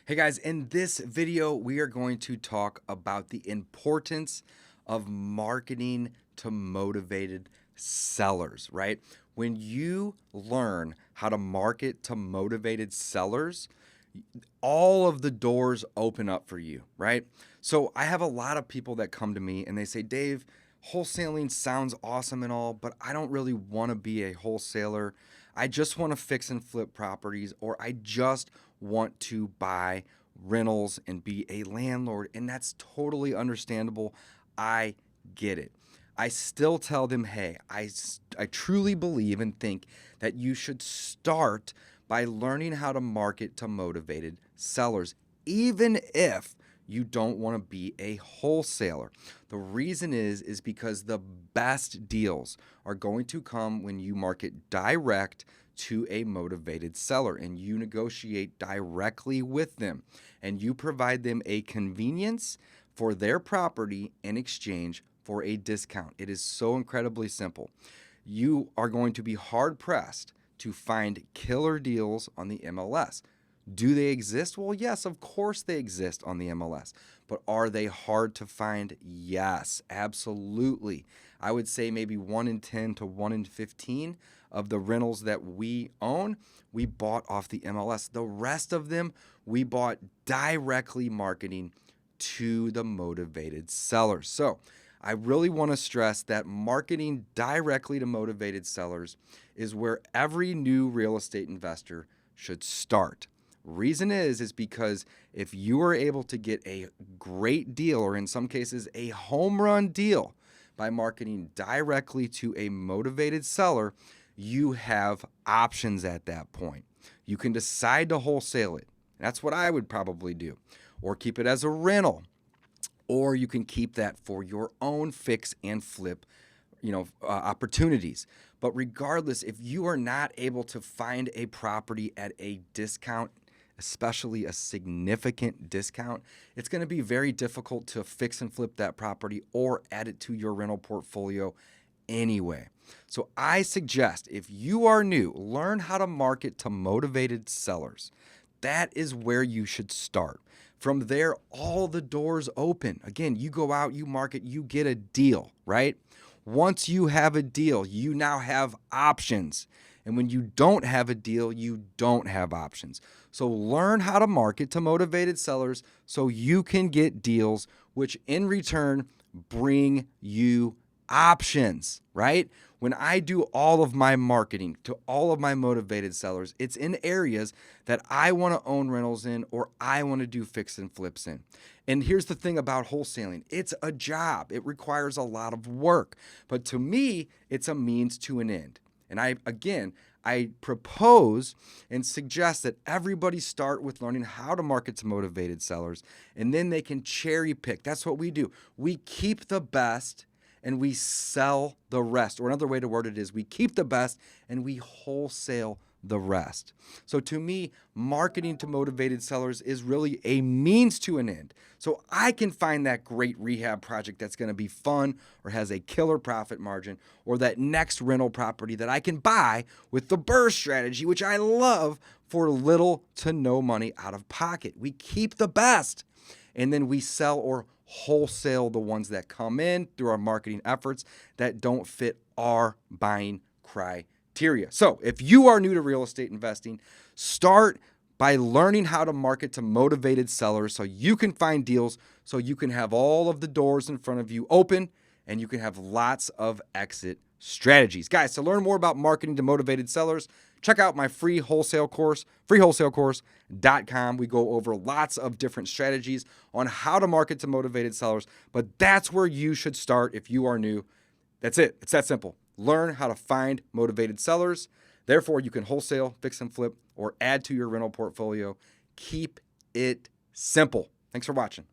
Hey guys, in this video, we are going to talk about the importance of marketing to motivated sellers, right? When you learn how to market to motivated sellers, all of the doors open up for you, right? So I have a lot of people that come to me and they say, Dave, wholesaling sounds awesome and all, but I don't really want to be a wholesaler. I just want to fix and flip properties, or I just want to buy rentals and be a landlord. And that's totally understandable. I get it. I still tell them, hey, I truly believe and think that you should start by learning how to market to motivated sellers, even if you don't want to be a wholesaler. The reason is because the best deals are going to come when you market direct to a motivated seller and you negotiate directly with them and you provide them a convenience for their property in exchange for a discount. It is so incredibly simple. You are going to be hard pressed to find killer deals on the MLS. Do they exist? Well, yes, of course they exist on the MLS. But are they hard to find? Yes, absolutely. I would say maybe 1 in 10 to 1 in 15 of the rentals that we own, we bought off the MLS. The rest of them, we bought directly marketing to the motivated sellers. So I really want to stress that marketing directly to motivated sellers is where every new real estate investor should start. Reason is because if you are able to get a great deal, or in some cases a home run deal, by marketing directly to a motivated seller, you have options at that point. You can decide to wholesale it. That's what I would probably do, or keep it as a rental, or you can keep that for your own fix and flip opportunities. But regardless, if you are not able to find a property at a discount, especially a significant discount, it's going to be very difficult to fix and flip that property or add it to your rental portfolio anyway. So I suggest, if you are new, learn how to market to motivated sellers. That is where you should start. From there, all the doors open. Again, you go out, you market, you get a deal, right? Once you have a deal, you now have options. And when you don't have a deal, you don't have options. So learn how to market to motivated sellers so you can get deals, which in return bring you options, right? When I do all of my marketing to all of my motivated sellers, it's in areas that I want to own rentals in, or I want to do fix and flips in. And here's the thing about wholesaling. It's a job. It requires a lot of work. But to me, it's a means to an end. And I propose and suggest that everybody start with learning how to market to motivated sellers, and then they can cherry pick. That's what we do. We keep the best and we sell the rest. Or another way to word it is, we keep the best and we wholesale the rest. So to me, marketing to motivated sellers is really a means to an end. So I can find that great rehab project that's going to be fun or has a killer profit margin, or that next rental property that I can buy with the burst strategy, which I love, for little to no money out of pocket. We keep the best and then we sell or wholesale the ones that come in through our marketing efforts that don't fit our buying criteria. So if you are new to real estate investing, start by learning how to market to motivated sellers so you can find deals, so you can have all of the doors in front of you open and you can have lots of exit strategies. Guys, to learn more about marketing to motivated sellers, check out my free wholesale course, freewholesalecourse.com. We go over lots of different strategies on how to market to motivated sellers, but that's where you should start if you are new. That's it. It's that simple. Learn how to find motivated sellers. Therefore, you can wholesale, fix and flip, or add to your rental portfolio. Keep it simple. Thanks for watching.